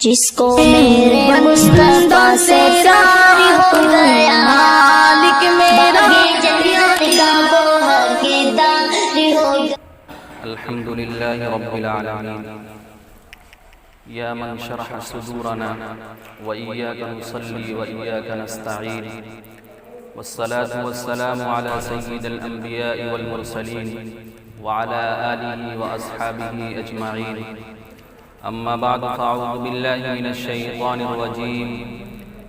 جس کو میرے مصطفیٰ سے پیار ہو گیا، مالک میرا جنت کا وہ حقدار ہو گیا۔ الحمد لله رب العالمين يا من شرح صدورنا وإياك نصلي وإياك نستعين، والصلاة والسلام على سيد الأنبياء والمرسلين وعلى آله وأصحابه أجمعين. أما بعد فأعوذ بالله من الشيطان الرجيم.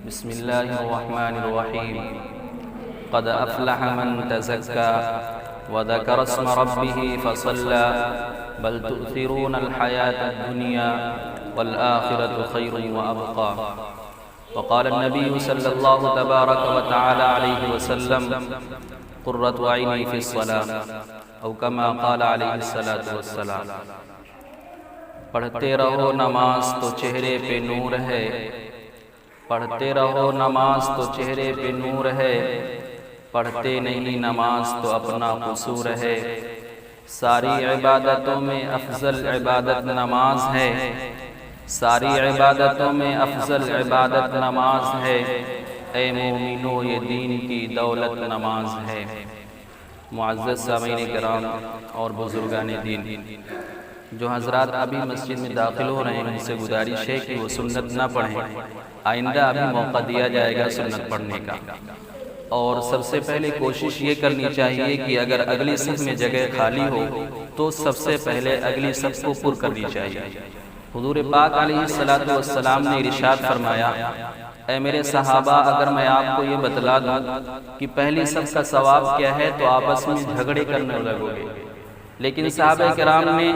بسم الله الرحمن الرحيم. قد أفلح من تزكى وذكر اسم ربه فصلى بل تؤثرون الحياة الدنيا والآخرة خير وأبقى. وقال النبي صلى الله تبارك وتعالى عليه وسلم قرة عيني في الصلاة، أو كما قال عليه الصلاة والسلام. پڑھتے رہو نماز تو چہرے پہ نور ہے، پڑھتے رہو نماز تو چہرے پہ نور ہے، پڑھتے نہیں نماز تو اپنا قصور ہے. ساری عبادتوں میں افضل عبادت نماز ہے، ساری عبادتوں میں افضل عبادت نماز ہے. اے مومنو یہ دین کی دولت نماز ہے. معزز سامعین کرام اور بزرگان دین، جو حضرات ابھی مسجد میں داخل ہو رہے ہیں ان سے گزارش ہے کہ وہ سنت نہ پڑھیں. آئندہ ابھی موقع دیا جائے گا سنت پڑھنے کا. اور سب سے پہلے کوشش یہ کرنی چاہیے کہ اگر اگلی صف میں جگہ خالی ہو تو سب سے پہلے اگلی صف کو پر کرنی چاہیے. حضور پاک علیہ السلام نے ارشاد فرمایا، اے میرے صحابہ اگر میں آپ کو یہ بتلا دوں کہ پہلی صف کا ثواب کیا ہے تو آپس میں جھگڑے کرنے لگو گے. لیکن صحابہ کرام نے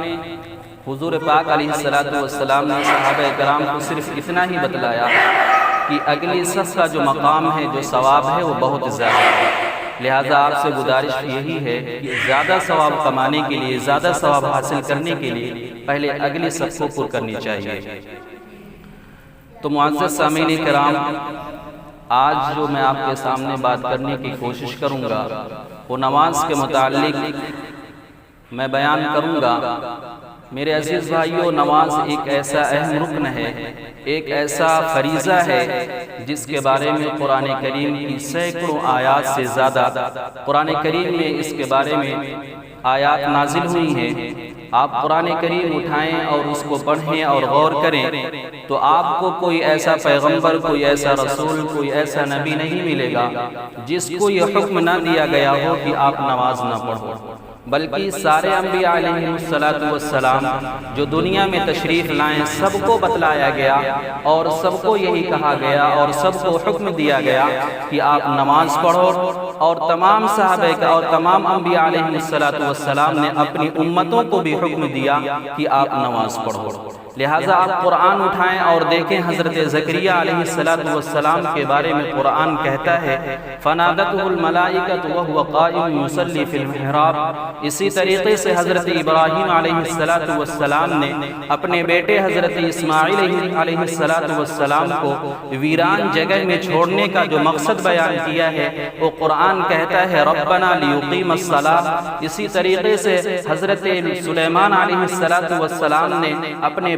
حضور پاک علیہ السلام نے صحابہ کرام کو صرف اتنا ہی بتلایا کہ اگلی صف کا جو مقام ہے، جو ثواب ہے وہ بہت زیادہ ہے. لہذا آپ سے گزارش یہی ہے کہ زیادہ ثواب کمانے کے لیے، زیادہ ثواب حاصل کرنے کے لیے پہلے اگلی صف کو پر کرنی چاہیے. تو معزز سامعین کرام، آج جو میں آپ کے سامنے بات کرنے کی کوشش کروں گا وہ نماز کے متعلق میں بیان کروں گا. میرے عزیز بھائیو، نماز ایک ایسا اہم رکن ہے، ایک ایسا فریضہ ہے جس کے بارے میں قرآن کریم کی سینکڑوں آیات سے زیادہ قرآن کریم میں اس کے بارے میں آیات نازل ہوئی ہیں. آپ قرآن کریم اٹھائیں اور اس کو پڑھیں اور غور کریں تو آپ کو کوئی ایسا پیغمبر، کوئی ایسا رسول، کوئی ایسا نبی نہیں ملے گا جس کو یہ حکم نہ دیا گیا ہو کہ آپ نماز نہ پڑھو. بلکہ سارے انبیاء علیہ السلام جو دنیا میں تشریف لائیں سب کو بتلایا گیا اور سب کو یہی کہا گیا اور سب کو حکم دیا گیا کہ آپ نماز پڑھو. اور تمام صحابہ کا اور تمام انبیاء علیہ السلام نے اپنی امتوں کو بھی حکم دیا کہ آپ نماز پڑھو. لہٰذا آپ قرآن اٹھائیں اور دیکھیں حضرت زکریا علیہ السلام کے بارے میں قرآن کہتا ہے فَنَادَتْهُ الْمَلَائِكَةُ وَهُوَ قَائِمٌ يُصَلِّي فِي الْمِحْرَابِ. اسی طریقے سے حضرت ابراہیم علیہ السلام نے اپنے بیٹے حضرت اسماعیل علیہ السلام کو ویران جگہ میں چھوڑنے کا جو مقصد بیان کیا ہے وہ قرآن کہتا ہے رَبَّنَا لِيُقِيمَ الصَّلَاةَ. اسی طریقے سے حضرت سلیمان علیہ السلام نے اپنے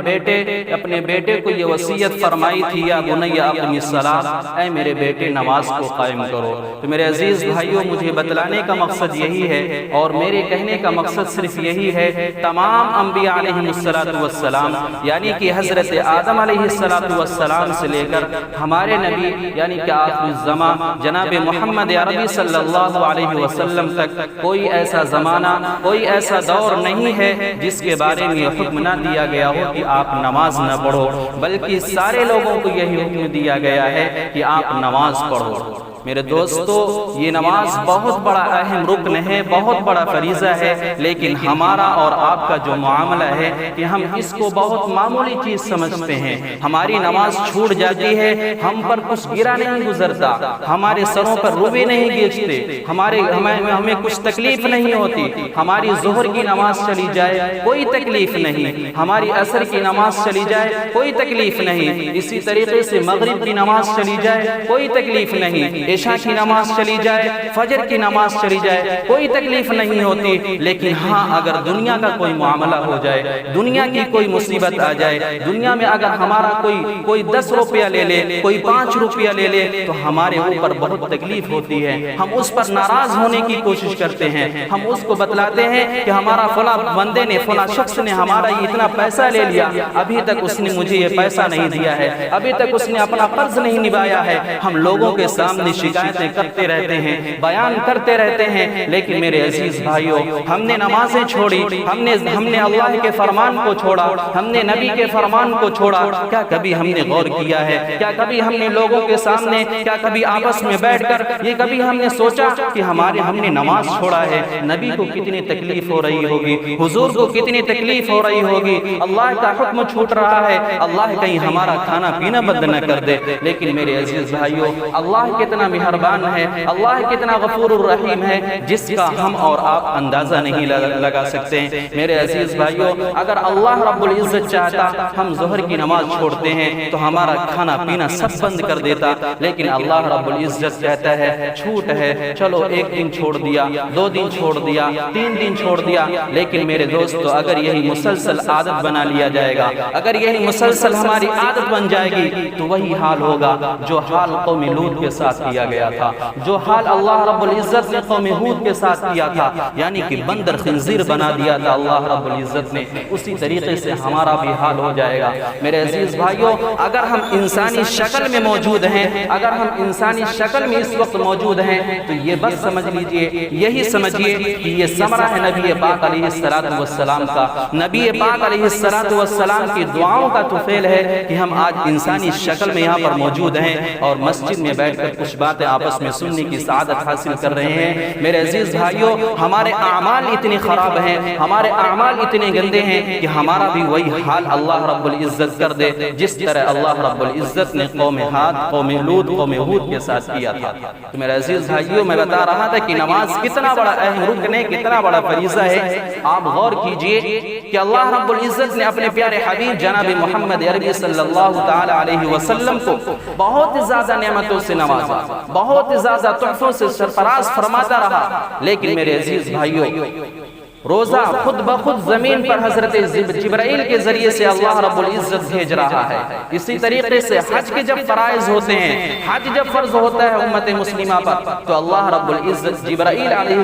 بیٹے کو یہ وصیت فرمائی تھی یا بنی اقم الصلاۃ، اے میرے بیٹے نماز کو قائم کرو. تو میرے عزیز بھائیوں، مجھے بتلانے کا مقصد یہی ہے اور میرے کہنے کا مقصد صرف یہی ہے، تمام انبیاء علیہ السلام یعنی کہ حضرت آدم علیہ السلام سے لے کر ہمارے نبی یعنی کہ آخر الزمان جناب محمد عربی صلی اللہ علیہ وسلم تک کوئی ایسا زمانہ، کوئی ایسا دور نہیں ہے جس کے بارے میں یہ حکم نہ دیا گیا ہو کہ آپ نماز نہ پڑھو، بلکہ سارے لوگوں کو یہی حکم دیا گیا ہے کہ آپ نماز پڑھو. میرے دوستو، یہ نماز بہت بڑا اہم رکن ہے، بہت بڑا فریضہ ہے، لیکن ہمارا اور آپ کا جو معاملہ ہے کہ ہم اس کو بہت معمولی چیز سمجھتے ہیں. ہماری نماز چھوٹ جاتی ہے، ہم پر کچھ گرا نہیں گزرتا، ہمارے سروں پر روبے نہیں گیجتے، ہمیں کچھ تکلیف نہیں ہوتی. ہماری ظہر کی نماز چلی جائے کوئی تکلیف نہیں، ہماری عصر کی نماز چلی جائے کوئی تکلیف نہیں، اسی طریقے سے مغرب کی نماز چلی جائے کوئی تکلیف نہیں. عشاء کی نماز چلی جائے، فجر کی نماز چلی جائے، کوئی تکلیف نہیں ہوتی، لیکن ہاں اگر دنیا کا کوئی معاملہ ہو جائے، دنیا کی کوئی مصیبت آ جائے، دنیا میں اگر ہمارا کوئی 10 روپیہ لے لے، کوئی 5 روپیہ لے لے، تو ہمارے اوپر بہت تکلیف ہوتی ہے، ہم اس پر ناراض ہونے کی کوشش کرتے ہیں، ہم اس کو بتلاتے ہیں کہ ہمارا فلاں بندے نے، فلاں شخص نے ہمارا یہ اتنا پیسہ لے لیا، ابھی تک اس نے مجھے یہ پیسہ نہیں دیا ہے، ابھی تک اس نے اپنا قرض نہیں نبھایا ہے۔ ہم لوگوں کے سامنے شکایتیں کرتے رہتے ہیں، بیان کرتے رہتے ہیں، لیکن میرے عزیز بھائیوں، ہم نے نمازیں چھوڑی، ہم نے اللہ کے فرمان کو چھوڑا، ہم نے نبی کے فرمان کو چھوڑا، کیا کبھی ہم نے غور کیا ہے؟ کیا کبھی ہم نے لوگوں کے سامنے، کیا کبھی آپس میں بیٹھ کر یہ کبھی ہم نے سوچا کہ ہم نے نماز چھوڑا ہے، نبی کو کتنی تکلیف ہو رہی ہوگی، حضور کو کتنی تکلیف ہو رہی ہوگی، اللہ کا حکم چھوٹ رہا ہے، اللہ کہیں ہمارا کھانا پینا بند نہ کر دے۔ لیکن میرے عزیز بھائیوں، اللہ کتنا مہربان ہے، اللہ کتنا غفور الرحیم ہے، جس کا ہم اور آپ اندازہ نہیں لگا سکتے ہیں۔ میرے عزیز بھائیوں، اگر اللہ رب العزت چاہتا ہم ظہر کی نماز چھوڑتے ہیں تو ہمارا کھانا پینا سب بند کر دیتا، لیکن اللہ رب العزت کہتا ہے چھوٹ ہے، چلو 1 دن چھوڑ دیا، 2 دن چھوڑ دیا، 3 دن چھوڑ دیا، لیکن میرے دوستو اگر یہی مسلسل عادت بنا لیا جائے گا، اگر یہی مسلسل ہماری عادت بن جائے گی، تو وہی حال ہوگا جو حال قوم لوط کے ساتھ کیا گیا تھا، جو حال اللہ رب العزت نے قوم ہود کے ساتھ کیا تھا، یعنی کہ بندر خنزیر بنا دیا تھا اللہ رب العزت نے، اسی طریقے سے ہمارا بھی حال ہو جائے گا۔ میرے عزیز بھائیوں، اگر ہم انسانی شکل میں موجود ہیں، اگر ہم انسانی شکل میں اس وقت موجود ہیں، تو یہ بس سمجھ لیجئے، یہی سمجھیے کہ یہ ثمرہ ہے نبی پاک علیہ السلام کا، نبی پاک علیہ السلام کی دعاؤں کا طفیل ہے کہ ہم آج انسانی شکل میں یہاں پر موجود ہیں اور مسجد میں بیٹھ کر کچھ باتیں آپس میں سننے کی سعادت حاصل کر رہے ہیں۔ میرے عزیز بھائیوں، ہمارے اعمال اتنے خراب ہیں، ہمارے اعمال اتنے گندے ہیں کہ ہمارا بھی وہی حال اللہ رب العزت کر دے جس طرح اللہ رب العزت نے قوم عاد، قوم لوط، قوم ہود کے ساتھ کیا تھا۔ تو میرے عزیز بھائیوں، میں بتا رہا تھا کہ نماز کتنا بڑا اہم رکن ہے، کتنا بڑا فریضہ ہے۔ آپ غور کیجئے کہ اللہ رب العزت نے اپنے پیارے حبیب جناب محمد عربی صلی اللہ تعالی علیہ وسلم کو بہت زیادہ نعمتوں سے نوازا، بہت زیادہ تحفوں سے سرفراز فرماتا رہا، لیکن میرے عزیز بھائیوں، روزہ خود بخود زمین پر حضرت جبرائیل کے ذریعے سے اللہ رب العزت بھیج رہا ہے۔ اسی طریقے سے حج کے جب فرائض ہوتے ہیں، حج جب فرض ہوتا ہے امت مسلمہ پر، تو اللہ رب العزت جبرائیل علیہ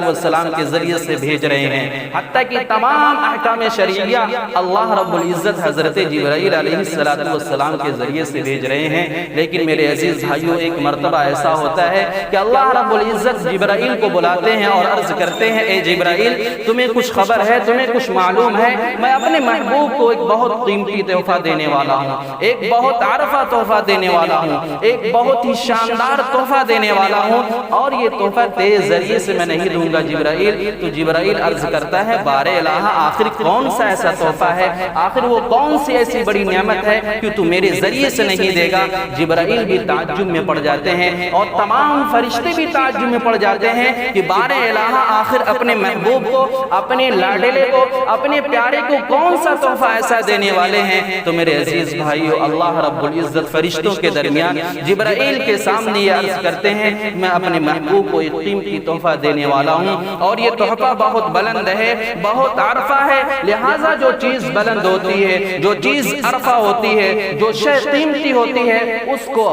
السلام کے ذریعے سے بھیج رہے ہیں، حتیٰ کہ تمام احکام شرعیہ اللہ رب العزت حضرت جبرائیل علیہ السلام کے ذریعے سے بھیج رہے ہیں۔ لیکن میرے عزیز بھائیوں، ایک مرتبہ ایسا ہوتا ہے کہ اللہ رب العزت جبرائیل کو بلاتے ہیں اور عرض کرتے ہیں، اے جبرائیل، تمہیں کچھ خبر ہے، تمہیں کچھ معلوم ہے، میں اپنے محبوب کو ایک بہت قیمتی تحفہ دینے والا ہوں، ایک بہت عارفہ تحفہ دینے والا ہوں، ایک بہت ہی شاندار تحفہ دینے والا ہوں، اور یہ تحفہ تیرے ذریعے سے میں نہیں دوں گا جبرائیل۔ تو جبرائیل عرض کرتا ہے، بار الہ، آخر کون سا ایسا تحفہ ہے، آخر وہ کون سی ایسی بڑی نعمت ہے کہ تو میرے ذریعے سے نہیں دے گا؟ جبرائیل بھی تعجب میں پڑ جاتے ہیں اور تمام فرشتے بھی تعجب میں پڑ جاتے ہیں کہ بار الہ، آخر اپنے محبوب کو، اپنے لاڈلے کو، اپنے پیارے کو کون سا تحفہ ایسا دینے والے ہیں؟ تو میرے عزیز بھائیو، اللہ رب العزت فرشتوں کے درمیان جبرائیل کے سامنے یہ عرض کرتے ہیں، میں اپنے محبوب کو ایک قیمتی تحفہ دینے والا ہوں، اور یہ تحفہ بہت بلند ہے، بہت عرفہ ہے، لہٰذا جو چیز بلند ہوتی ہے، جو چیز عرفہ ہوتی ہے، جو شے قیمتی ہوتی ہے، اس کو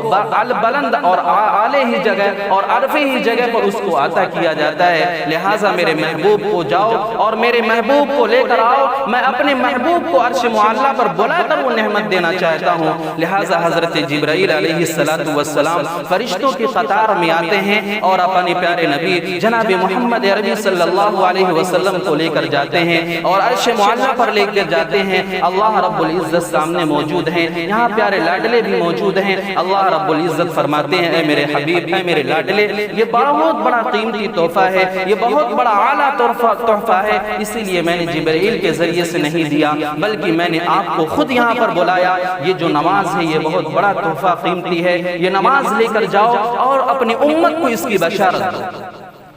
بلند اور اعلی ہی جگہ اور عرفی ہی جگہ پر اس کو عطا کیا جاتا ہے۔ لہٰذا میرے محبوب کو جاؤ اور میرے محبوب کو لے کر آؤ، میں اپنے محبوب کو عرش معلیٰ پر بلا کر وہ نعمت دینا چاہتا ہوں۔ لہٰذا حضرت جبرائیل علیہ السلام فرشتوں کی قطار میں آتے ہیں اور اپنے پیارے نبی جناب محمد عربی صلی اللہ علیہ وسلم کو لے کر جاتے ہیں اور عرش معلیٰ پر لے کر جاتے ہیں۔ اللہ رب العزت سامنے موجود ہیں، یہاں پیارے لاڈلے بھی موجود ہیں۔ اللہ رب العزت فرماتے ہیں، اے میرے حبیب، اے میرے لاڈلے، یہ بہت بڑا قیمتی تحفہ ہے، یہ بہت بڑا اعلیٰ تحفہ ہے، اسی لیے میں نے جبرائیل کے ذریعے سے نہیں دیا، بلکہ میں نے آپ کو خود یہاں پر بلایا۔ یہ جو نماز ہے، یہ بہت بڑا تحفہ قیمتی ہے، یہ نماز لے کر جاؤ اور اپنی امت کو اس کی بشارت دو۔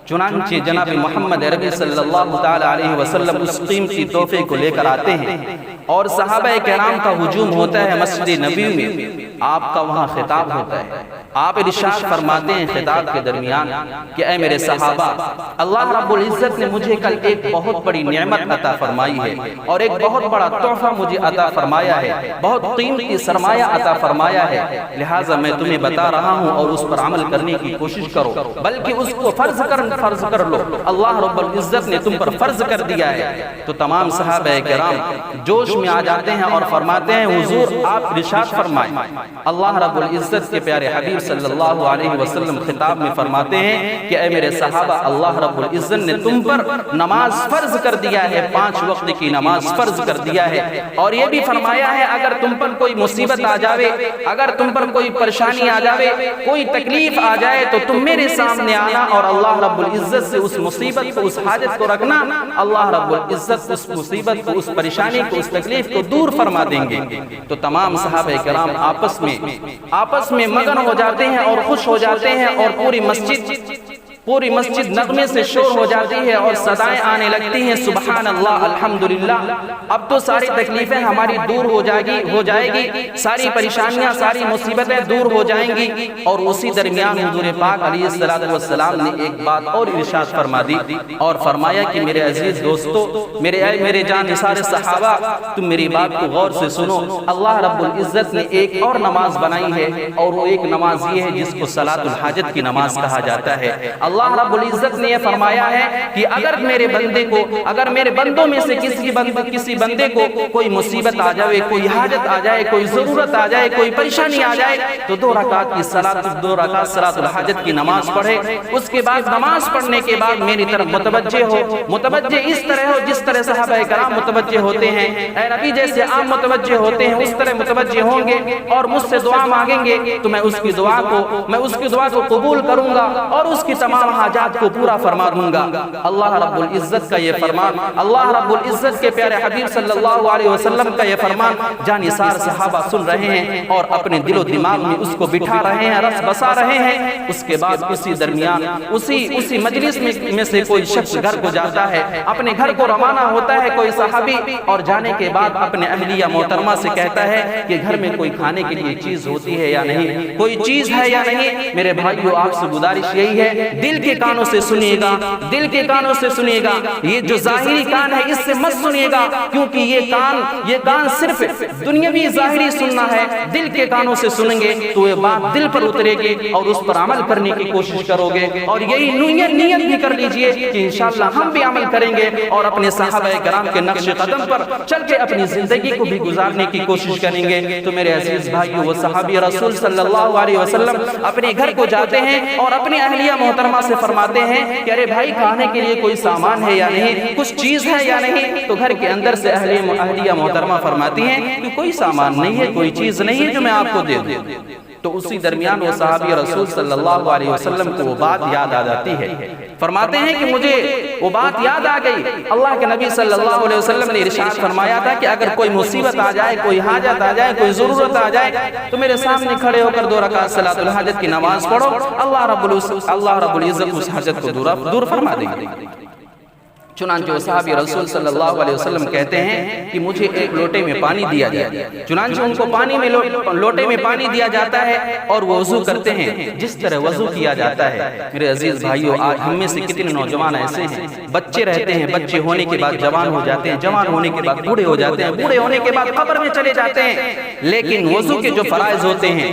چنانچہ جناب محمد عربی صلی اللہ تعالی علیہ وسلم اس قیمتی تحفے کو لے کر آتے ہیں اور صحابہ کرام کا ہجوم ہوتا ہے مسجد نبوی میں، آپ کا وہاں خطاب ہوتا ہے، آپ ارشاد فرماتے ہیں خطاب کے درمیان کہ اے میرے صحابہ، اللہ رب العزت نے مجھے کل ایک بہت بڑی نعمت عطا فرمائی ہے اور ایک بہت بڑا تحفہ مجھے عطا فرمایا ہے، بہت قیمتی سرمایہ عطا فرمایا ہے، لہٰذا میں تمہیں بتا رہا ہوں اور اس پر عمل کرنے کی کوشش کرو، بلکہ اس کو فرض کر لو، اللہ رب العزت نے تم پر فرض کر دیا ہے۔ تو تمام صحابہ کرام جوش میں آ جاتے ہیں اور فرماتے ہیں حضور آپ ارشاد فرمائیں۔ اللہ رب العزت کے پیارے حبیب صلی اللہ علیہ وسلم خطاب میں فرماتے ہیں کہ اے میرے صحابہ، اللہ رب العزت نے تم پر نماز فرض کر دیا ہے، 5 وقت کی نماز فرض کر دیا ہے، اور یہ بھی فرمایا ہے اگر تم پر کوئی مصیبت آ جاوے، اگر تم پر کوئی پریشانی آ جاوے، کوئی تکلیف آ جائے تو تم میرے سامنے آنا اور اللہ رب العزت سے اس مصیبت کو، اس حاجت کو رکھنا، اللہ رب العزت اس مصیبت کو، اس پریشانی کو، اس تکلیف کو دور فرما دیں گے۔ تو تمام صحابہ کرام آپس میں مگن ہو جاتے ہیں اور خوش ہو جاتے ہیں، اور پوری مسجد نغمے سے شور ہو جاتی ہے اور صدائیں آنے لگتی ہیں، سبحان اللہ، الحمدللہ، اب تو ساری تکلیفیں ہماری دور ہو جائے گی، ساری پریشانیاں، ساری مصیبتیں دور ہو جائیں گی۔ اور اسی درمیان حضور پاک علیہ السلام نے ایک بات اور ارشاد فرما دی اور فرمایا کہ میرے عزیز دوستو، میرے جان نثار صحابہ، تم میری بات کو غور سے سنو، اللہ رب العزت نے ایک اور نماز بنائی ہے، اور وہ ایک نماز یہ ہے جس کو صلاۃ الحاجت کی نماز کہا جاتا ہے۔ اللہ رب العزت نے یہ فرمایا ہے کہ اگر میرے بندوں میں سے کسی بندے کو کوئی مصیبت آ جائے، کوئی حاجت آ جائے، کوئی ضرورت آ جائے، کوئی پریشانی آ جائے، تو 2 رکعت صلاۃ الحاجت کی نماز پڑھے، اس کے بعد نماز پڑھنے کے بعد میری طرف متوجہ اس طرح ہو جس طرح صحابہ کرام متوجہ ہوتے ہیں، اے نبی جیسے عام متوجہ ہوتے ہیں اس طرح متوجہ ہوں گے اور مجھ سے دعا مانگیں گے تو میں اس کی دعا کو قبول کروں گا اور اس کی تمام حاجات کو پورا فرما دوں گا۔ اللہ رب العزت کا یہ فرمان، اللہ رب العزت کے پیارے حبیب صلی اللہ علیہ وسلم کا یہ فرمان جانثار صحابہ سن رہے ہیں اور اپنے دل و دماغ میں اس کو بٹھا رہے ہیں، رس بسا رہے ہیں۔ اس کے بعد اسی درمیان اسی مجلس میں سے کوئی شخص گھر کو جاتا ہے، اپنے گھر کو روانہ ہوتا ہے کوئی صحابی، اور جانے کے بعد اپنے اہلیہ محترمہ سے کہتا ہے کہ گھر میں کوئی کھانے کے لیے چیز ہوتی ہے یا نہیں، کوئی چیز ہے یا نہیں۔ میرے بھائیو، آپ سے گزارش یہی ہے، دل کے کانوں سے سنیے گا، دل کے کانوں سے سنیے گا، یہ جو ظاہری کان ہے اس سے مت سنیے گا، کیونکہ یہ کان صرف دنیاوی ظاہری سننا ہے۔ دل کے کانوں سے سنیں گے تو یہ بات دل پر اترے گی اور اس پر عمل کرنے کی کوشش کرو گے، اور یہی نیت بھی کر لیجئے کہ انشاءاللہ ہم بھی عمل کریں گے اور اپنے صحابہ کرام کے نقش قدم پر چل کے اپنی زندگی کو بھی گزارنے کی کوشش کریں گے۔ تو میرے عزیز بھائیو، وہ صحابی رسول صلی اللہ علیہ وسلم اپنے گھر کو جاتے ہیں اور اپنے اہلیہ محترمہ سے فرماتے ہیں کہ ارے بھائی، کھانے کے لیے کوئی سامان ہے یا نہیں، کچھ چیز ہے یا نہیں؟ تو گھر کے اندر سے اہلیہ محترمہ فرماتی ہیں کہ کوئی سامان نہیں ہے، کوئی چیز نہیں ہے جو میں آپ کو دے دوں۔ تو اسی درمیان وہ صحابی رسول صلی اللہ علیہ وسلم کو وہ بات یاد آ جاتی ہے، فرماتے ہیں کہ مجھے وہ بات یاد آ گئی، اللہ کے نبی صلی اللہ علیہ وسلم نے ارشاد فرمایا تھا کہ اگر کوئی مصیبت آ جائے، کوئی حاجت آ جائے، کوئی ضرورت آ جائے تو میرے سامنے کھڑے ہو کر 2 رکعت صلاۃ الحاجت کی نماز پڑھو، اللہ رب العزت اس حاجت کو دور فرما دیں گے۔ چنانچہ صحابی رسول صلی اللہ علیہ وسلم کہتے ہیں کہ مجھے ایک لوٹے میں پانی دیا جائے، چنانچہ ان کو لوٹے میں پانی دیا جاتا ہے اور وہ وضو کرتے ہیں جس طرح وضو کیا جاتا ہے۔ میرے عزیز بھائیو، آج ہم میں سے کتنے نوجوان ایسے ہیں، بچے رہتے ہیں، بچے ہونے کے بعد جوان ہو جاتے ہیں، جوان ہونے کے بعد بوڑھے ہو جاتے ہیں، بوڑھے ہونے کے بعد قبر میں چلے جاتے ہیں، لیکن وضو کے جو فرائض ہوتے ہیں،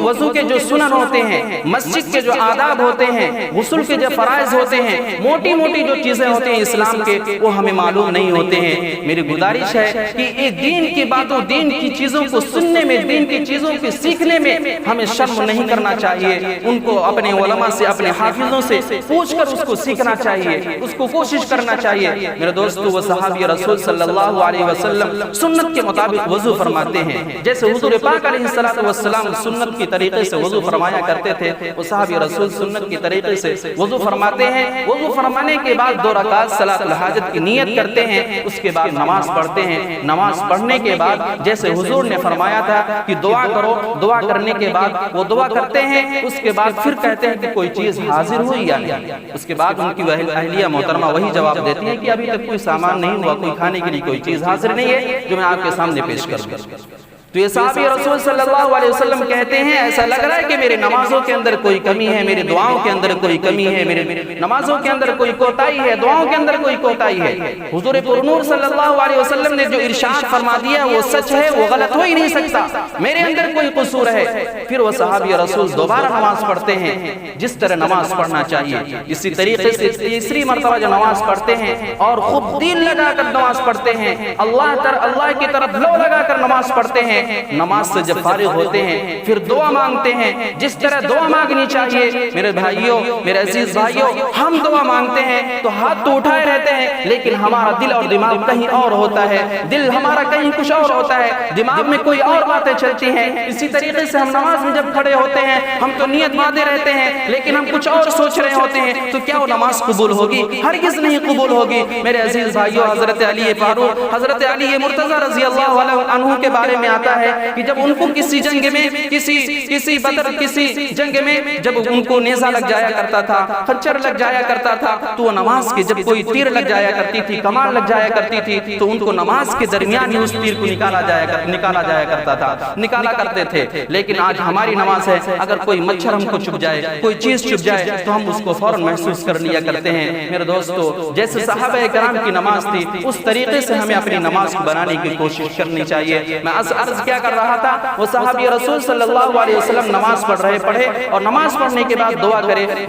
وضو کے جو سنن ہوتے ہیں، مسجد کے جو آداب ہوتے ہیں، غسل کے جو فرائض ہوتے ہیں، موٹی موٹی جو چیزیں ہوتی ہیں اسلام کے، وہ ہمیں معلوم نہیں ہوتے ہیں۔ میری گزارش ہے کہ ایک دین کی باتوں، دین کی چیزوں کو سننے میں، دین کی چیزوں کو سیکھنے میں ہمیں شرم نہیں کرنا چاہیے، ان کو اپنے علماء سے، اپنے حافظوں سے پوچھ کر اس کو سیکھنا چاہیے، اس کو کوشش کرنا چاہیے۔ میرے دوستو، وہ صحابی رسول صلی اللہ علیہ وسلم سنت کے مطابق وضو فرماتے ہیں، جیسے حضور پاک علیہ السلام سنت کی طریقے سے وضو فرمایا کرتے تھے، وہ صحابی رسول سنت کی طریقے سے وضو فرماتے ہیں۔ وضو فرمانے کے بعد 2 رکعت صلاۃ الحاجت کی نیت کرتے ہیں، اس کے بعد نماز پڑھتے ہیں۔ نماز پڑھنے کے بعد جیسے حضور نے فرمایا تھا کہ دعا کرو، دعا کرنے کے بعد وہ دعا کرتے ہیں، اس کے بعد پھر کہتے ہیں کہ کوئی چیز حاضر ہوئی یا نہیں۔ اس کے بعد ان کی اہلیہ محترمہ وہی جواب دیتی ہے کہ ابھی تک کوئی سامان نہیں ہوا، کوئی کھانے کے لیے کوئی چیز حاضر نہیں ہے جو میں آپ کے سامنے پیش کروں۔ تو یہ صحابی رسول صلی اللہ علیہ وسلم کہتے ہیں ایسا لگ رہا ہے کہ میرے نمازوں کے اندر کوئی کمی ہے، میری دعاؤں کے اندر کوئی کمی ہے، میرے نمازوں کے اندر کوئی کوتاہی ہے، دعاؤں کے اندر کوئی کوتاہی ہے۔ حضور پرنور صلی اللہ علیہ وسلم نے جو ارشاد فرما دیا وہ سچ ہے، وہ غلط ہو ہی نہیں سکتا، میرے اندر کوئی قصور ہے۔ پھر وہ صحابی رسول دوبارہ نماز پڑھتے ہیں جس طرح نماز پڑھنا چاہیے، اسی طریقے سے تیسری مرتبہ جو نماز پڑھتے ہیں اور خوب دل لگا کر نماز پڑھتے ہیں، اللہ کی طرف لو لگا کر نماز پڑھتے ہیں۔ نماز سے جب فارغ ہوتے ہیں پھر دعا مانگتے ہیں جس طرح دعا مانگنی چاہیے۔ میرے بھائیوں، میرے عزیز بھائیوں، ہم دعا مانگتے ہیں تو ہاتھ تو اٹھائے رہتے ہیں، لیکن ہمارا دل اور دماغ کہیں اور ہوتا ہے، دل ہمارا کہیں کچھ اور ہوتا ہے، دماغ میں کوئی اور باتیں چلتی ہیں۔ اسی طریقے سے ہم نماز میں جب کھڑے ہوتے ہیں ہم تو نیت باندھے رہتے ہیں، لیکن ہم کچھ اور سوچ رہے ہوتے ہیں، تو کیا وہ نماز قبول ہوگی؟ ہرگز نہیں قبول ہوگی۔ میرے عزیز بھائیوں، حضرت علی فاروق، حضرت علی مرتضی رضی اللہ عنہ کے بارے میں آتا ہے کہ جب ان کو کسی جنگ میں کسی بدر کسی جنگ میں جب ان کو نیزہ لگ جایا کرتا تھا، خنجر لگ جایا کرتا تھا، تو وہ نماز کے جب کوئی تیر لگ جایا کرتی تھی، کمان لگ جایا کرتی تھی، تو ان کو نماز کے درمیان ہی اس تیر کو نکالا جایا کرتا تھا، نکالا کرتے تھے۔ لیکن آج ہماری نماز ہے، اگر کوئی مچھر ہم کو چپ جائے، کوئی چیز چپ جائے تو ہم اس کو فوراً محسوس کر لیا کرتے ہیں۔ میرے دوستو، جیسے صحابہ کرام کی نماز تھی اس طریقے سے ہمیں اپنی نماز کو بنانے کی کوشش کرنی چاہیے۔ میں عرض کیا کر رہا تھا، وہ صحابی رسول صلی اللہ علیہ وسلم نماز پڑھے اور نماز پڑھنے کے بعد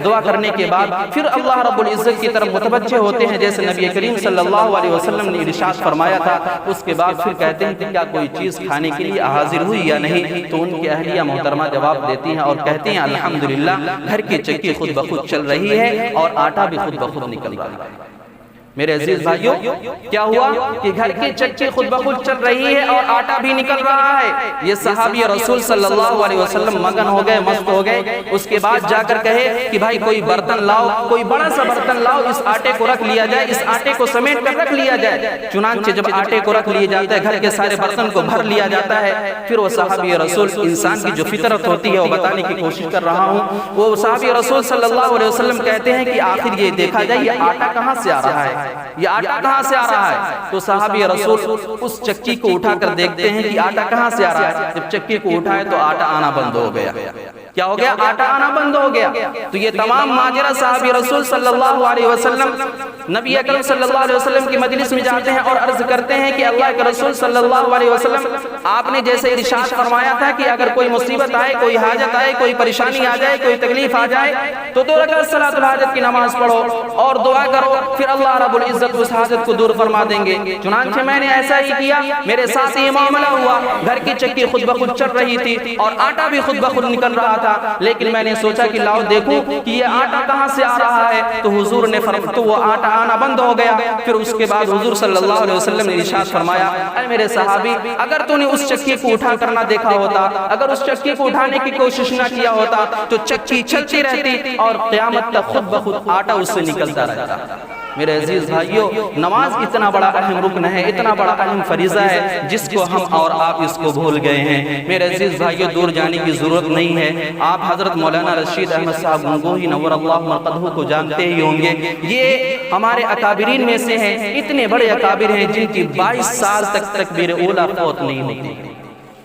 دعا کرنے کے بعد پھر اللہ رب العزت کی طرف متوجہ ہوتے ہیں، جیسے نبی کریم صلی اللہ علیہ وسلم نے ارشاد فرمایا تھا۔ اس کے بعد پھر کہتے ہیں کہ کیا کوئی چیز کھانے کے لیے حاضر ہوئی یا نہیں؟ تو ان کی اہلیہ محترمہ جواب دیتی ہیں اور کہتے ہیں الحمدللہ، گھر کی چکی خود بخود چل رہی ہے اور آٹا بھی خود بخود نکل رہا ہے۔ میرے عزیز بھائیوں، کیا ہوا کہ گھر کی چکی خود بخود چل رہی ہے اور آٹا بھی نکل رہا ہے۔ یہ صحابی رسول صلی اللہ علیہ وسلم مگن ہو گئے، مست ہو گئے۔ اس کے بعد جا کر کہے کہ بھائی کوئی برتن لاؤ، کوئی بڑا سا برتن لاؤ، اس آٹے کو رکھ لیا جائے، اس آٹے کو سمیٹ کر رکھ لیا جائے۔ چنانچہ جب آٹے کو رکھ لیا جاتا ہے، گھر کے سارے برتن کو بھر لیا جاتا ہے، پھر وہ صحابی رسول انسان کی جو فطرت ہوتی ہے وہ بتانے کی کوشش کر رہا ہوں، وہ صحابی رسول صلی اللہ علیہ وسلم کہتے ہیں کہ آخر یہ دیکھا جائے یہ آٹا کہاں سے آ رہا ہے، یہ آٹا کہاں سے آ رہا ہے؟ تو صحابی رسول اس چکی کو اٹھا کر دیکھتے ہیں کہ آٹا کہاں سے آ رہا ہے۔ جب چکی کو اٹھائے تو آٹا آنا بند ہو گیا۔ کیا ہو گیا؟ آٹا آنا بند ہو گیا۔ تو یہ تمام ماجرہ صحابی رسول صلی اللہ علیہ وسلم نبی اکرم صلی اللہ علیہ وسلم کی مجلس میں جاتے ہیں اور عرض کرتے ہیں کہ اللہ کے رسول صلی اللہ علیہ وسلم، آپ نے جیسے ارشاد فرمایا تھا کہ اگر کوئی مصیبت آئے، کوئی حاجت آئے، کوئی پریشانی آ جائے، کوئی تکلیف آ جائے تو 2 رکعت صلاۃ الحاجت کی نماز پڑھو اور دعا کرو، پھر اللہ رب العزت اس حاجت کو دور فرما دیں گے۔ چنانچہ میں نے ایسا ہی کیا، میرے ساتھ یہ معاملہ ہوا۔ گھر کی چکی خود بخود چل رہی تھی اور آٹا بھی خود بخود نکل رہا تھا، لیکن میں نے سوچا کہ لاؤ دیکھوں کہ یہ آٹا کہاں سے آ رہا ہے، تو حضور نے فرمایا تو وہ آٹا آنا بند ہو گیا۔ پھر اس کے بعد حضور صلی اللہ علیہ وسلم نے ارشاد فرمایا، اے میرے صحابی، اگر تو نے اس چکی کو اٹھا کر نہ دیکھا ہوتا، اگر اس چکی کو اٹھانے کی کوشش نہ کیا ہوتا تو چکی چلتی رہتی اور قیامت تک خود بخود آٹا اس سے نکلتا رہتا۔ میرے عزیز بھائیوں، نماز اتنا بڑا اہم رکن ہے، اتنا بڑا اہم فریضہ ہے جس کو ہم اور آپ اس کو بھول گئے ہیں۔ میرے عزیز بھائیوں، دور جانے کی ضرورت نہیں ہے، آپ حضرت مولانا رشید احمد صاحب گنگوہی نور اللہ مرقدہ کو جانتے ہی ہوں گے۔ یہ ہمارے اکابرین میں سے ہیں، اتنے بڑے اکابر ہیں جن کی 22 سال تک تکبیر اولیٰ فوت نہیں ہوتی،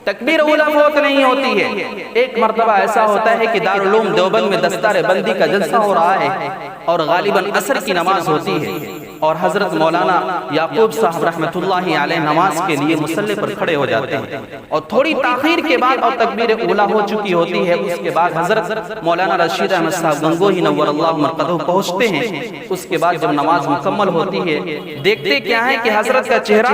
تکبیر اولیٰ فوت نہیں ہوتی ہے۔ ایک مرتبہ ایسا ہوتا ہے کہ دارالعلوم دیوبند میں دستار بندی کا جلسہ ہو رہا ہے اور غالباً عصر کی نماز ہوتی ہے اور حضرت مولانا یعقوب صاحب رحمۃ اللہ علیہ نماز کے لیے مصلی پر کھڑے ہو جاتے ہیں اور تھوڑی تاخیر کے بعد اور تکبیر اولیٰ ہو چکی ہوتی ہے، اس کے بعد حضرت مولانا رشید احمد صاحب گنگوہی نور اللہ مرقدہ پہنچتے ہیں۔ اس کے بعد جب نماز مکمل ہوتی ہے، دیکھتے کیا ہے کہ حضرت کا چہرہ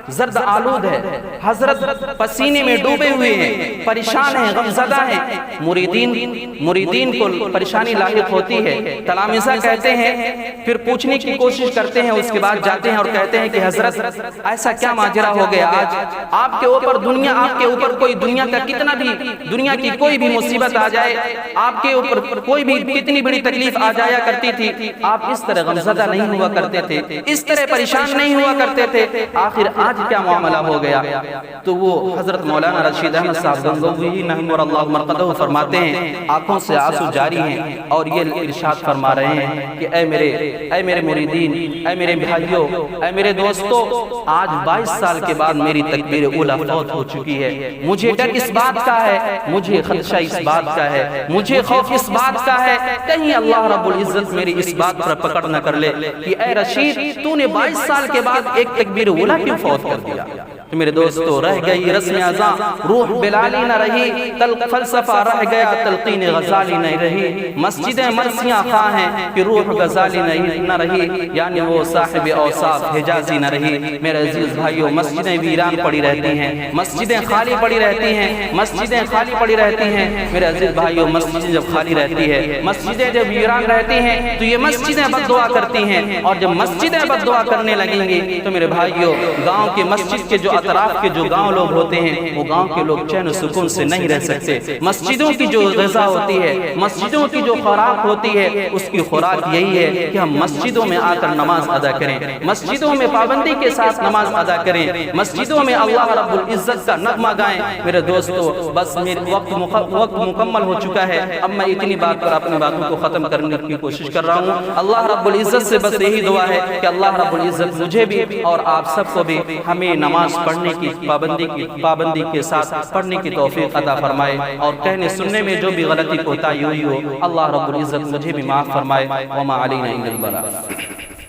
زرد آلود ہے، حضرت پسینے میں ڈوبے ہوئے ہیں، پریشان ہیں، غمزدہ ہیں۔ مریدین کو پریشانی لاحق ہوتی ہے، تلامذہ کہتے ہیں، پھر پوچھنے کی کوشش کرتے ہیں، اس کے بعد جاتے ہیں اور کہتے ہیں کہ حضرت ایسا کیا ماجرا ہو گیا آج؟ آپ کے اوپر کوئی دنیا کا کتنا بھی، دنیا کی کوئی بھی مصیبت آ جائے، آپ کے اوپر کوئی بھی کتنی بڑی تکلیف آ جایا کرتی تھی، آپ اس طرح غمزدہ نہیں ہوا کرتے تھے، اس طرح پریشان نہیں ہوا کرتے تھے، آخر آج کیا معاملہ ہو گیا؟ تو وہ حضرت مولانا رشید احمد صاحب گنگوہی نور اللہ مرقدہ فرماتے ہیں، آنکھوں سے آنسو جاری ہیں اور یہ ارشاد فرما رہے ہیں کہ اے میرے مریدین، اے میرے بھائیوں، اے میرے دوستوں، آج 22 سال کے بعد میری تکبیر اولیٰ فوت ہو چکی ہے۔ مجھے ڈر اس بات کا ہے، مجھے خدشہ اس بات کا ہے، مجھے خوف اس بات کا ہے کہیں اللہ رب العزت میری اس بات پر پکڑ نہ کر لے کہ اے رشید تو نے 22 سال کے بعد ایک تکبیر اولیٰ کیوں فوت کر دیا؟ تو میرے دوستو، رہ گئی رسم اذاں روح بلالی نہ رہی، فلسفہ رہ گیا تلقین غزالی نہیں رہی، مسجدیں مرسیاں خواہ ہیں کہ روح غزالی نہ رہی، یعنی وہ صاحب اوصاف حجازی نہ رہی۔ میرے عزیز بھائیو، مسجدیں ویران پڑی رہتی ہیں، مسجدیں خالی پڑی رہتی ہیں، مسجدیں خالی پڑی رہتی ہیں۔ میرے عزیز بھائیو، مسجدیں جب خالی رہتی ہے، مسجدیں جب ویران رہتی ہیں تو یہ مسجدیں بد دعا کرتی ہیں، اور جب مسجدیں بد دعا کرنے لگیں گی تو میرے بھائیو، گاؤں کے مسجد کے جو اطراف کے جو گاؤں لوگ ہوتے ہیں وہ گاؤں کے لوگ چین و سکون سے نہیں رہ سکتے۔ مسجدوں کی جو غذا ہوتی ہے، مسجدوں کی جو خوراک ہوتی ہے، اس کی خوراک یہی ہے کہ ہم مسجدوں میں آ کر نماز ادا کریں، مسجدوں میں پابندی کے ساتھ نماز ادا کریں، مسجدوں میں اللہ رب العزت کا نغمہ گائیں۔ میرے دوستو، بس میرا وقت مکمل ہو چکا ہے، اب میں اتنی بات پر اپنی باتوں کو ختم کرنے کی کوشش کر رہا ہوں۔ اللہ رب العزت سے بس یہی دعا ہے کہ اللہ رب العزت مجھے بھی اور آپ سب کو بھی ہمیں نماز پڑھنے کی پابندی کے ساتھ پڑھنے کی توفیق عطا فرمائے، اور کہنے سننے میں جو بھی غلطی کوتاہی ہوئی ہو اللہ رب العزت مجھے بھی معاف فرمائے۔ وما علینا الا البلاغ۔